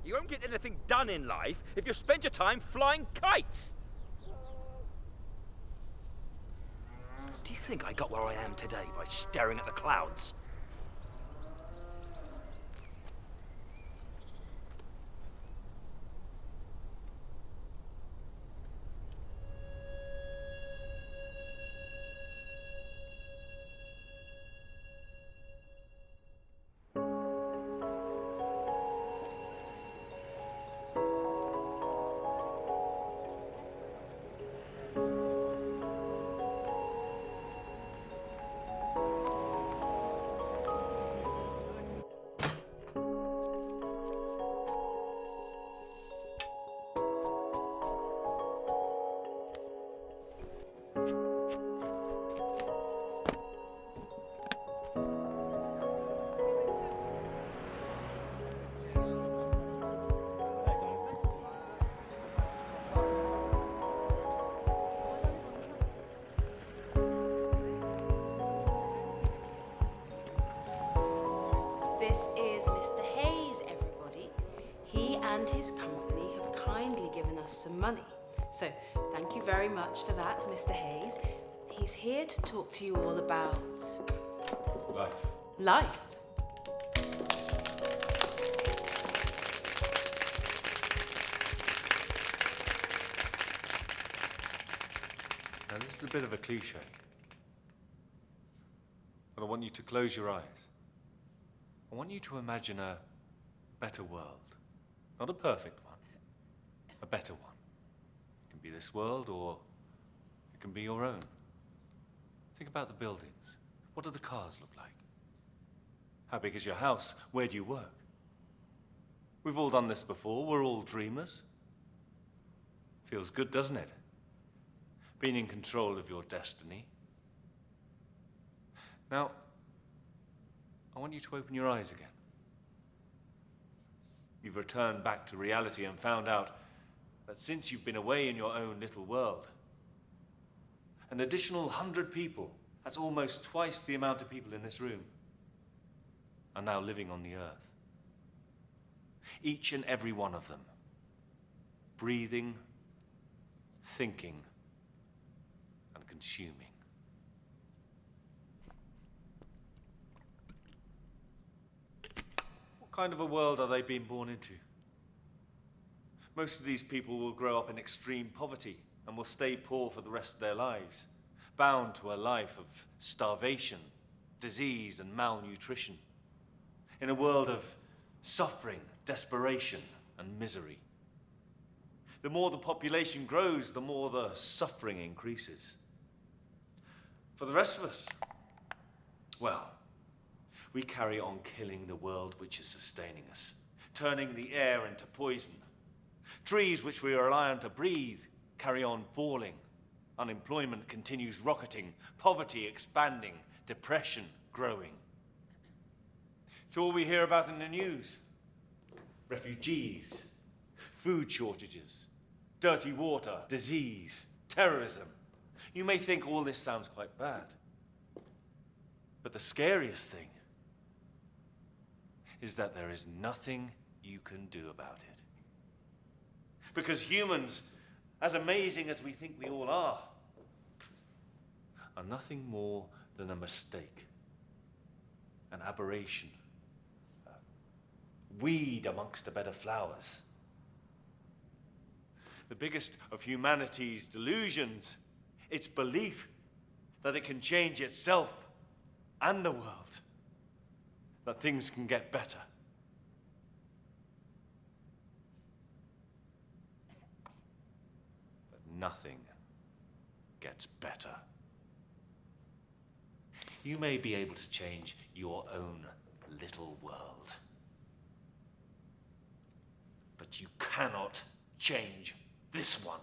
You won't get anything done in life if you spend your time flying kites. Do you think I got where I am today by staring at the clouds? This is Mr. Hayes, everybody. He and his company have kindly given us some money. So thank you very much for that, Mr. Hayes. He's here to talk to you all about... Life. Life. Now, this is a bit of a cliche, but I want you to close your eyes. I want you to imagine a better world. Not a perfect one, a better one. It can be this world, or it can be your own. Think about the buildings. What do the cars look like? How big is your house? Where do you work? We've all done this before. We're all dreamers. Feels good, doesn't it? Being in control of your destiny. Now, I want you to open your eyes again. You've returned back to reality and found out that since you've been away in your own little world, an additional 100 people, that's almost twice the amount of people in this room, are now living on the earth. Each and every one of them, breathing, thinking, and consuming. What kind of a world are they being born into? Most of these people will grow up in extreme poverty and will stay poor for the rest of their lives, bound to a life of starvation, disease, and malnutrition, in a world of suffering, desperation, and misery. The more the population grows, the more the suffering increases. For the rest of us, well, we carry on killing the world which is sustaining us, turning the air into poison. Trees which we rely on to breathe carry on falling. Unemployment continues rocketing, poverty expanding, depression growing. It's all we hear about in the news. Refugees, food shortages, dirty water, disease, terrorism. You may think all this sounds quite bad. But the scariest thing is that there is nothing you can do about it. Because humans, as amazing as we think we all are nothing more than a mistake, an aberration, a weed amongst the bed of flowers. The biggest of humanity's delusions, its belief that it can change itself and the world, that things can get better. But nothing gets better. You may be able to change your own little world, but you cannot change this one.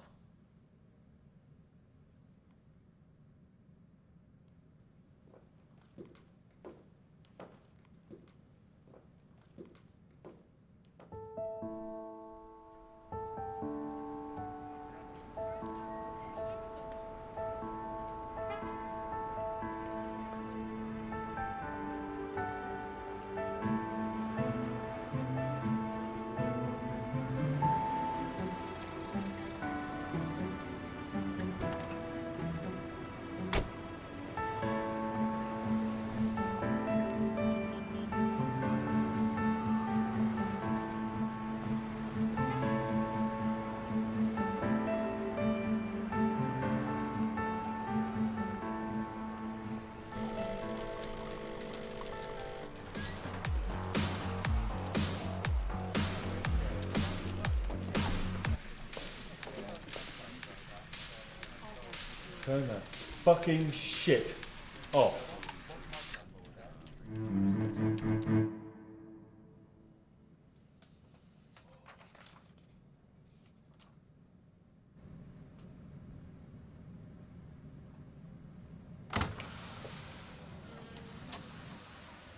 Turn that fucking shit off.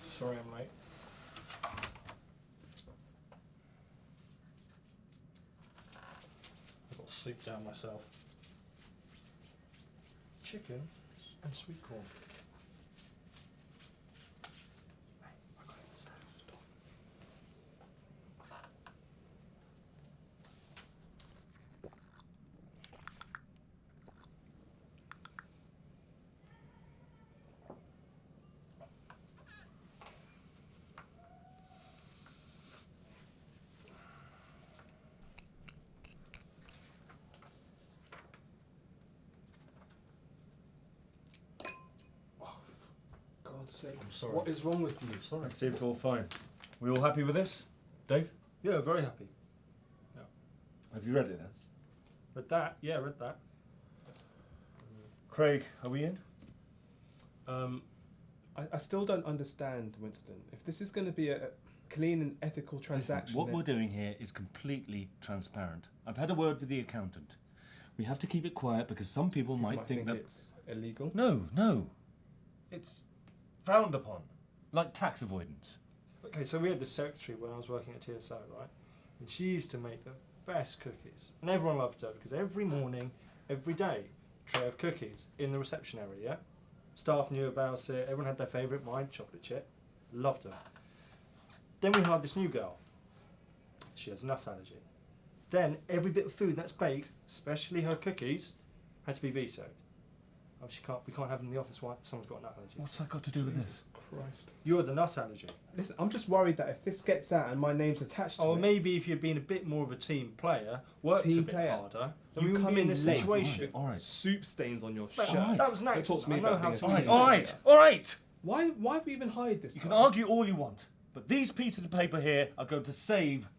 Sorry I'm late. I've got soup down myself. Chicken and sweet corn. Hey, I got it myself. Stop. God's sake. I'm sorry. What is wrong with you? Sorry. It seems all fine. We all happy with this? Dave? Yeah, very happy. Have you read it then? Read that? Yeah, read that. Craig, are we in? I still don't understand, Winston. If this is going to be a clean and ethical transaction... Listen, what then- we're doing here is completely transparent. I've had a word with the accountant. We have to keep it quiet because some people you might think that... it's illegal. No. It's frowned upon. Like tax avoidance. Okay, so we had the secretary when I was working at TSO, right? And she used to make the best cookies. And everyone loved her because every morning, every day, tray of cookies in the reception area, yeah? Staff knew about it, everyone had their favourite, mine, chocolate chip. Loved her. Then we hired this new girl. She has a nut allergy. Then every bit of food that's baked, especially her cookies, had to be vetoed. Oh, we can't have them in the office. Why? Someone's got a nut allergy. What's that got to do with this? Christ. You're the nut allergy. Listen, I'm just worried that if this gets out and my name's attached to Oh, it... maybe if you'd been a bit more of a team player, worked a Team bit player. harder, then You we wouldn't come be in in this late. situation. All right. Soup stains on your But shirt. Alright. that was an Don't talk accident. to me I know about how being to a use team it. player. All right. Why have we even hired this You guy? can argue all you want, but these pieces of paper here are going to save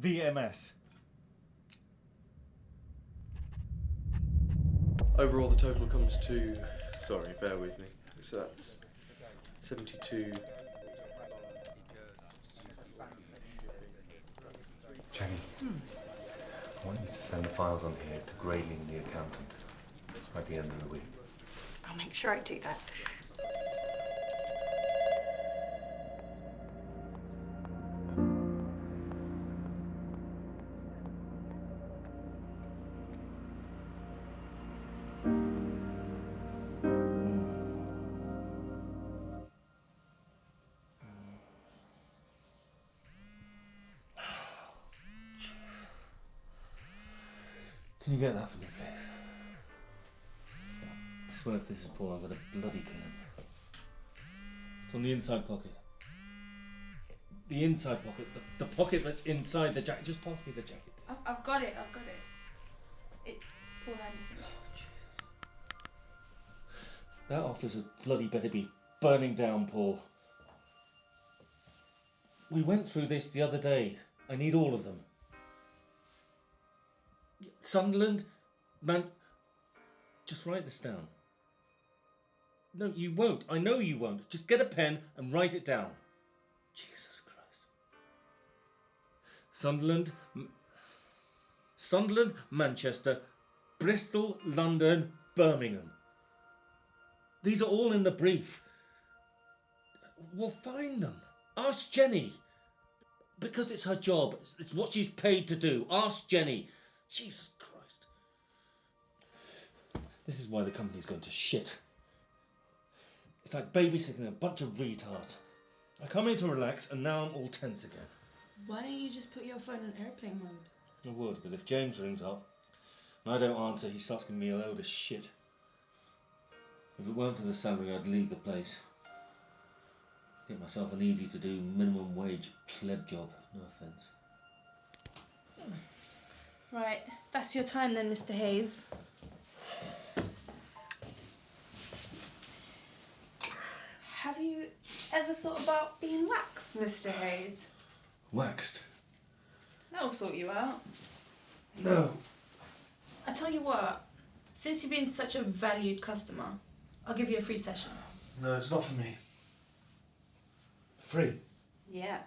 VMS. Overall, the total comes to. Sorry, bear with me. So that's 72. Jenny, I want you to send the files on here to Grayling, the accountant, by the end of the week. I'll make sure I do that. Can you get that for me, please? I swear if this is Paul, I'm going to bloody kill him. It's on the inside pocket. The inside pocket. The pocket that's inside the jacket. Just pass me the jacket. I've got it. It's Paul Anderson. That office had bloody better be burning down, Paul. We went through this the other day. I need all of them. Sunderland, man, just write this down. No, you won't. I know you won't. Just get a pen and write it down. Jesus Christ. Sunderland, Manchester, Bristol, London, Birmingham. These are all in the brief. We'll find them. Ask Jenny. Because it's her job. It's what she's paid to do. Ask Jenny. Jesus Christ. This is why the company's going to shit. It's like babysitting a bunch of retards. I come here to relax and now I'm all tense again. Why don't you just put your phone on airplane mode? I would, but if James rings up and I don't answer, he starts giving me a load of shit. If it weren't for the salary, I'd leave the place. Get myself an easy-to-do minimum wage pleb job. No offence. Right, that's your time then, Mr. Hayes. Have you ever thought about being waxed, Mr. Hayes? Waxed? That'll sort you out. No. I tell you what, Since you've been such a valued customer, I'll give you a free session. No, it's not for me. Free. Yeah.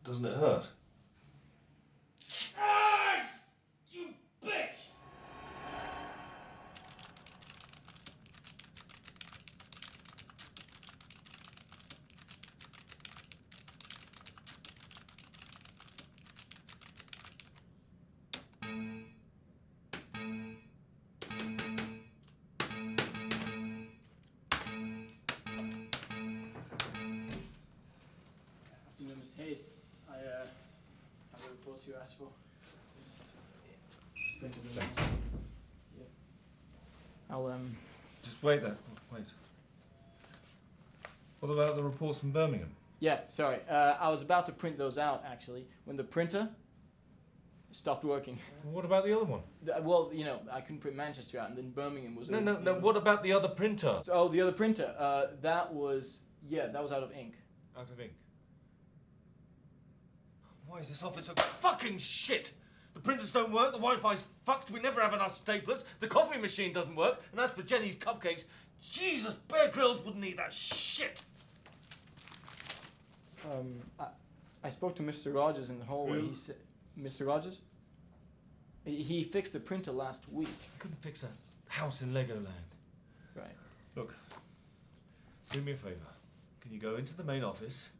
Doesn't it hurt? You bitch! Afternoon, Mr. Hayes. I have the reports you asked for. Just printed them out. Yeah. I'll Just wait there. Wait. What about the reports from Birmingham? Yeah, sorry. I was about to print those out actually when the printer stopped working. What about the other one? Well, you know, I couldn't print Manchester out, and then Birmingham was. No. What about the other printer? Oh, the other printer. That was out of ink. Out of ink. Why is this office so fucking shit? The printers don't work, the Wi-Fi's fucked, we never have enough staplers, the coffee machine doesn't work, and as for Jenny's cupcakes, Jesus, Bear Grylls wouldn't eat that shit! I spoke to Mr. Rogers in the hallway. Who? He said, Mr. Rogers? He fixed the printer last week. I couldn't fix a house in Legoland. Right. Look, do me a favour. Can you go into the main office,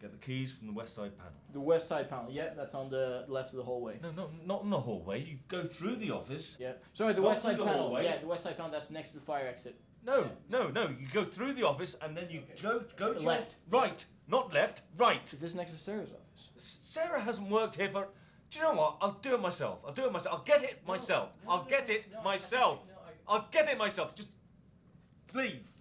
get the keys from the west side panel? The west side panel. Yeah, that's on the left of the hallway. No, not in the hallway. You go through the office. Yeah. Sorry, the Not west side through the panel. hallway. Yeah, the west side panel. That's next to the fire exit. No. You go through the office and then you go to Left. your right, not left, right. Is this next to Sarah's office? Sarah hasn't worked here for. Do you know what? I'll do it myself. I'll get it myself. I'll get it myself. I'll get it myself. Just leave.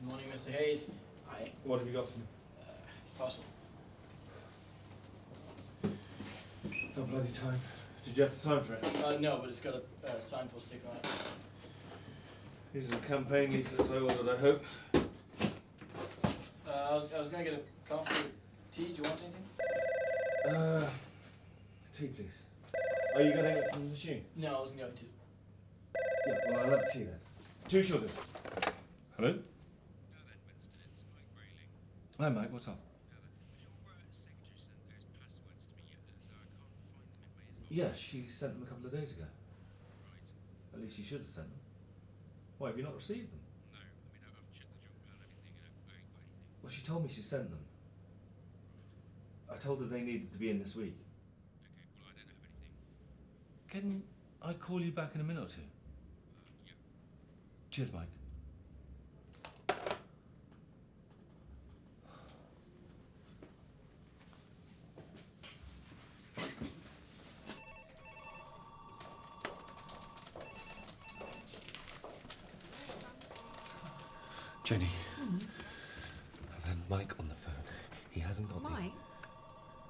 Good morning, Mr. Hayes. Hi. What have you got for me? Parcel. No bloody time. Did you have to sign for it? No, but it's got a sign for sticker on it. These are the campaign leaflets I ordered, I hope. I was going to get a coffee or tea. Do you want anything? Tea, please. Are you getting it from the machine? No, I wasn't going to. Yeah, well, I'll have a tea then. 2 sugars. Hello? Hi, Mike, what's up? Yeah, she sent them a couple of days ago. At least she should have sent them. Why, have you not received them? No, I've checked the junk mail and everything, and I ain't got anything. Well, she told me she sent them. I told her they needed to be in this week. Okay, well, I don't have anything. Can I call you back in a minute or two? Yeah. Cheers, Mike. Jenny, I've had Mike on the phone. He hasn't got Mike?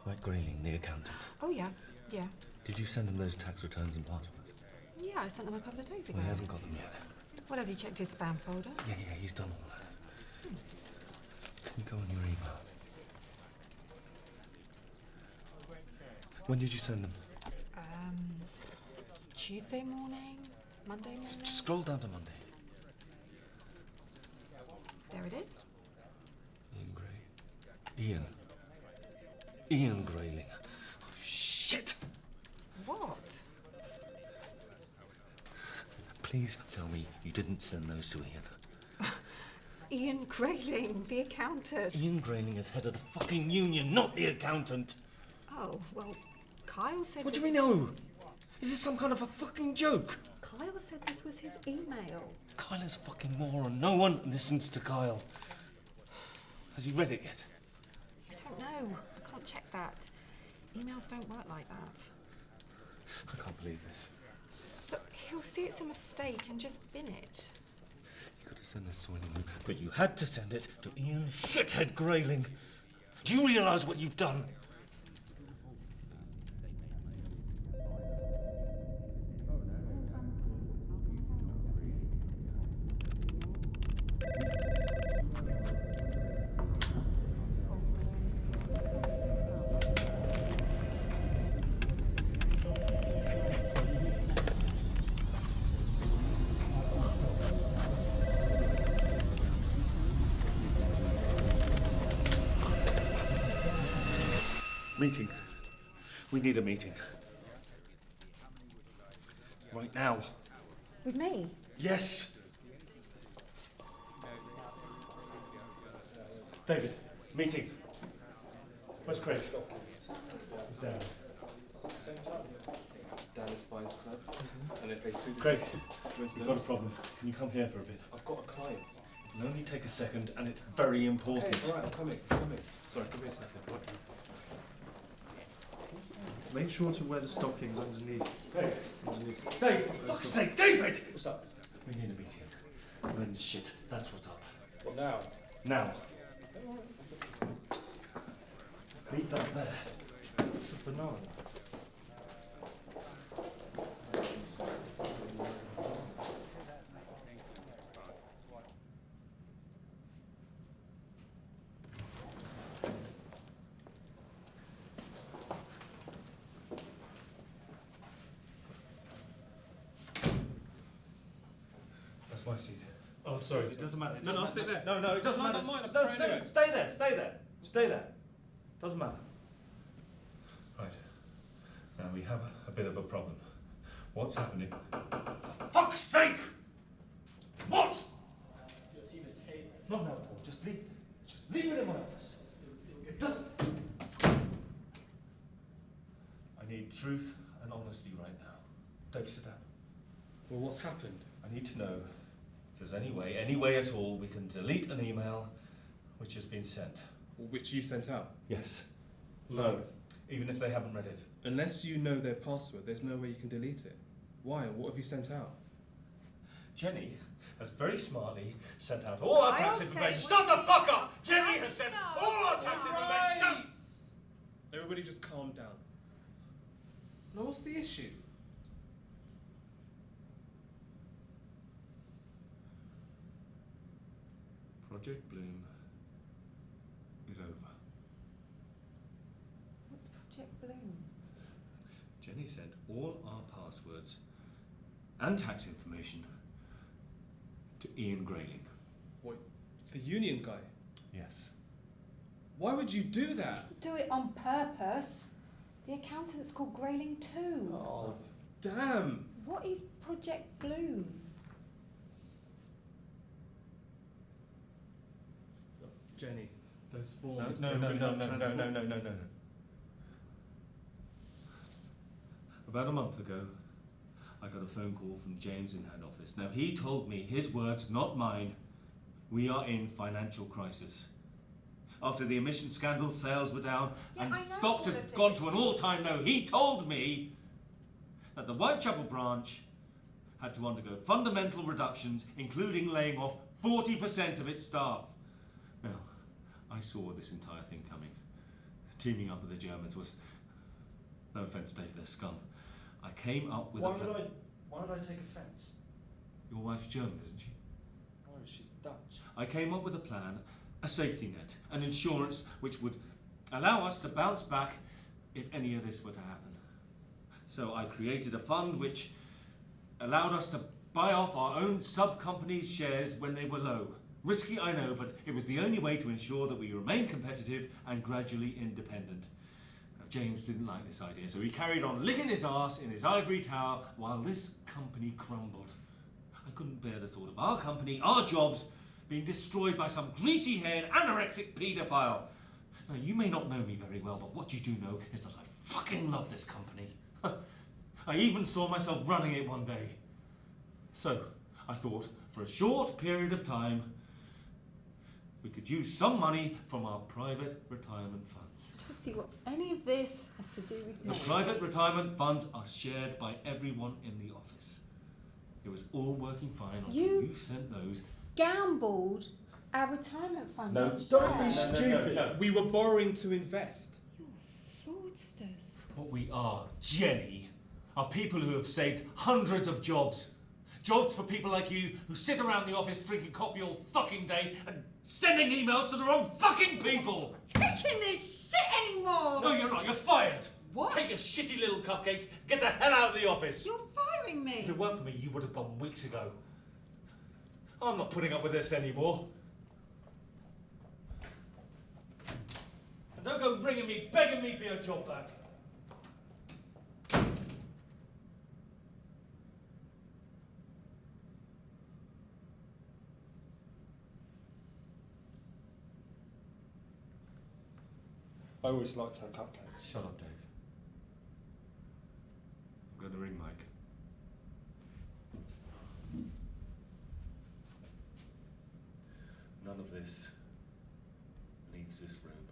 Mike Grayling, the accountant. Oh, yeah. Yeah. Did you send him those tax returns and passwords? Yeah, I sent them a couple of days ago. Well, he hasn't got them yet. What, has he checked his spam folder? Yeah, he's done all that. Can you go on your email? When did you send them? Tuesday morning? Monday morning? Just scroll down to Monday. There it is. Ian Gray. Ian Grayling. Oh, shit! What? Please tell me you didn't send those to Ian. Ian Grayling, the accountant. Ian Grayling is head of the fucking union, not the accountant. Oh, well, Kyle said What do this... you mean, no? Is this some kind of a fucking joke? Kyle said this was his email. Kyle is a fucking moron. No one listens to Kyle. Has he read it yet? I don't know. I can't check that. Emails don't work like that. I can't believe this. But he'll see it's a mistake and just bin it. You could have sent this to anyone, but you had to send it to Ian Shithead Grayling. Do you realise what you've done? Meeting. We need a meeting. Right now. With me? Yes! David, meeting. Where's Chris? Down. Down at Spies Club. And if they took Craig, we've got a problem. Can you come here for a bit? I've got a client. It'll only take a second, and it's very important. Hey, alright, I'm coming. Sorry, give me a second. Make sure to wear the stockings underneath. Craig. Underneath. Dave, for fuck's sake, David! What's up? We need a meeting. We're in shit. That's what's up. What now? Now. Leave that there. It's a banana. That's my seat. Oh, sorry. It doesn't matter. No, I'll sit there. No, it doesn't matter. Not mine, I'm No, trying anyway. stay there. Stay there. Stay there. Doesn't matter. Right. Now we have a bit of a problem. What's happening? For fuck's sake! What? So your team is Hayes. No, Paul. Just leave it in my office. It doesn't. I need truth and honesty right now. Dave, sit down. Well, what's happened? I need to know if there's any way at all, we can delete an email which has been sent. Which you sent out? Yes. No. Even if they haven't read it. Unless you know their password, there's no way you can delete it. Why? What have you sent out? Jenny has very smartly sent out all our tax information. Shut the fuck up! Jenny has sent all our tax information down! Everybody just calm down. Now, what's the issue? Project Bloom is over. What's Project Bloom? Jenny sent all our passwords and tax information to Ian Grayling. What? The union guy? Yes. Why would you do that? Do it on purpose. The accountant's called Grayling too. Oh, damn. What is Project Bloom? Jenny, those No. forms. About a month ago, I got a phone call from James in head office. Now, he told me, his words, not mine, we are in financial crisis. After the emission scandal, sales were down, and stocks had gone to an all-time low. He told me that the Whitechapel branch had to undergo fundamental reductions, including laying off 40% of its staff. Now, I saw this entire thing coming. teaming up with the Germans was, no offence, Dave, they're scum. I came up with a plan. Why would I take offence? Your wife's German, isn't she? No, she's Dutch. I came up with a plan, a safety net, an insurance which would allow us to bounce back if any of this were to happen. So I created a fund which allowed us to buy off our own sub-companies' shares when they were low. Risky, I know, but it was the only way to ensure that we remain competitive and gradually independent. Now, James didn't like this idea, so he carried on licking his arse in his ivory tower while this company crumbled. I couldn't bear the thought of our company, our jobs, being destroyed by some greasy-haired, anorexic paedophile. Now, you may not know me very well, but what you do know is that I fucking love this company. I even saw myself running it one day. So, I thought, for a short period of time, we could use some money from our private retirement funds. I don't see what any of this has to do with The me. private retirement funds are shared by everyone in the office. It was all working fine until you sent those. Gambled our retirement funds. No, on don't be shares. stupid. No. We were borrowing to invest. You're fraudsters. What we are, Jenny, are people who have saved hundreds of jobs. Jobs for people like you who sit around the office drinking coffee all fucking day and sending emails to the wrong fucking people. Taking this shit anymore. No, you're not. You're fired. What? Take your shitty little cupcakes. Get the hell out of the office. You're firing me. If it weren't for me, you would have gone weeks ago. I'm not putting up with this anymore. And don't go ringing me, begging me for your job back. I always liked her cupcakes. Shut up, Dave. I'm going to ring Mike. None of this leaves this room.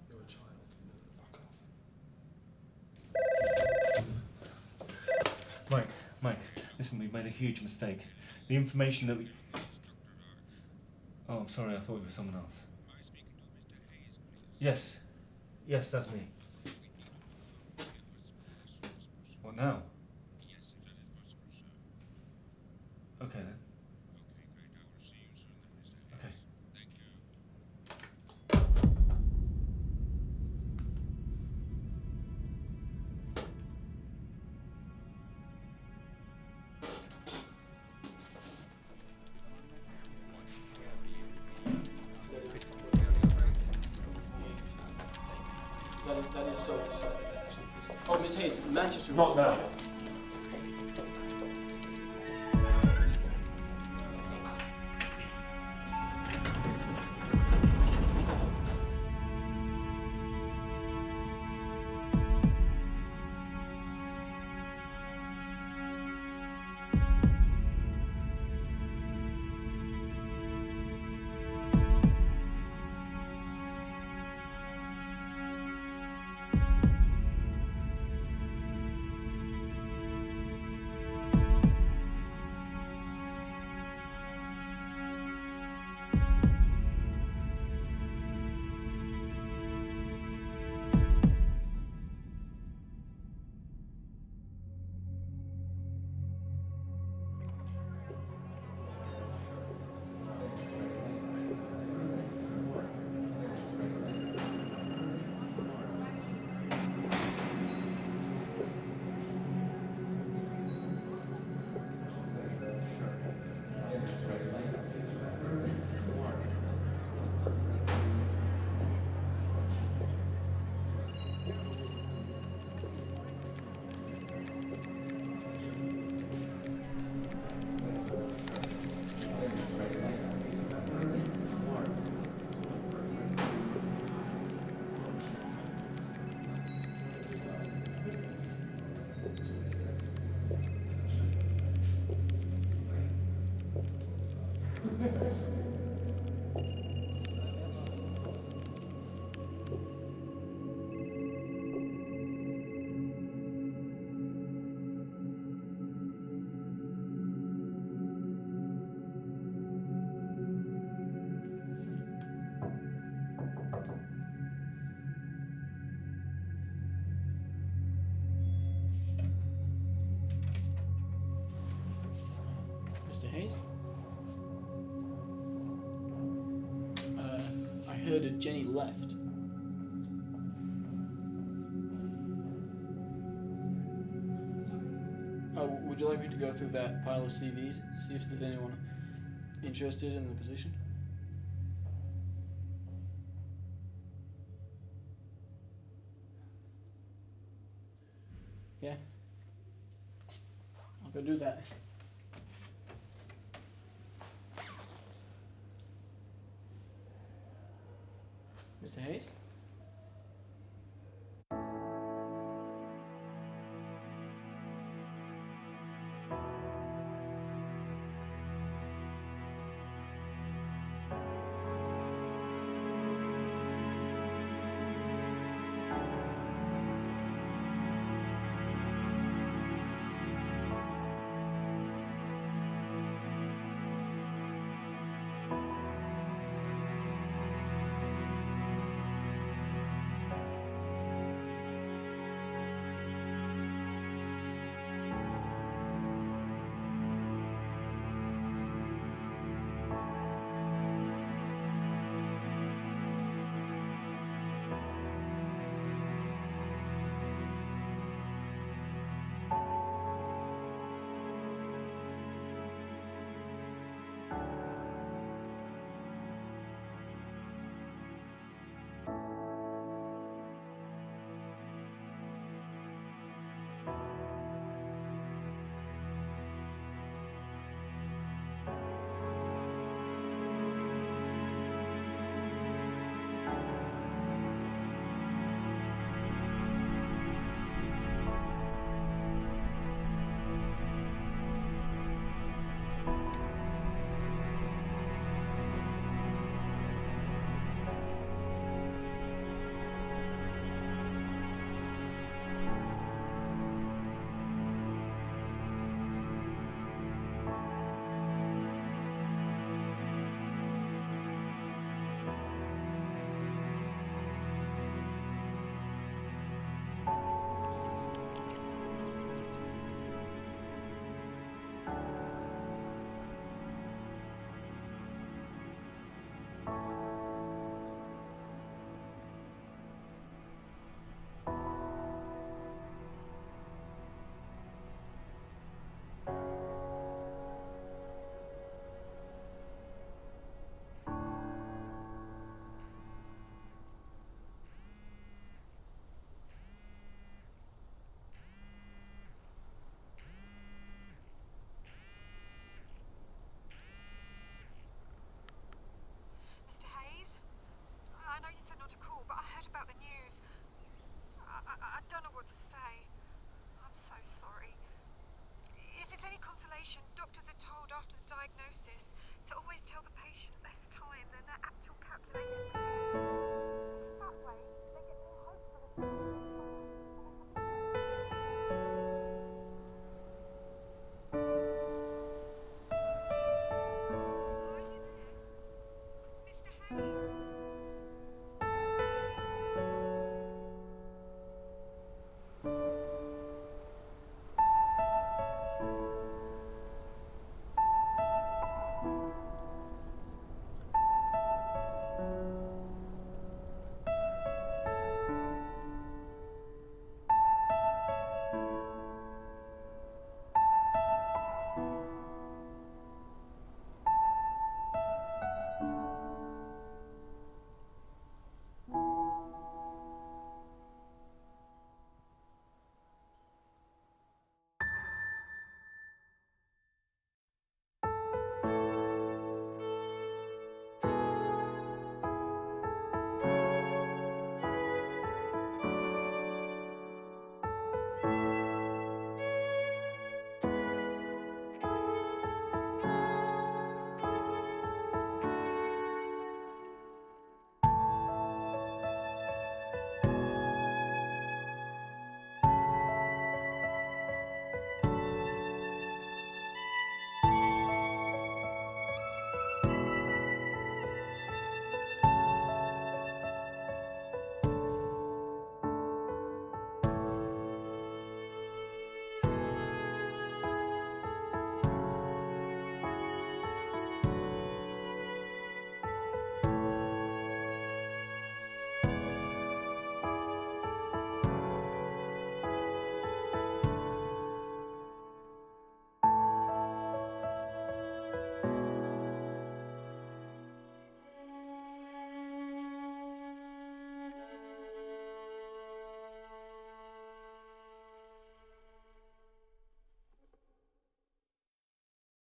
You're a child. Fuck off. Mike, listen, we've made a huge mistake. The information that we... Oh, I'm sorry, I thought it was someone else. Yes, that's me. What now? Okay then. Okay. That is so sad. Oh, Miss Hayes, Manchester. Not now. Hayes? I heard that Jenny left. Would you like me to go through that pile of CVs, see if there's anyone interested in the position? Yeah. I'll go do that. Mr. Hayes?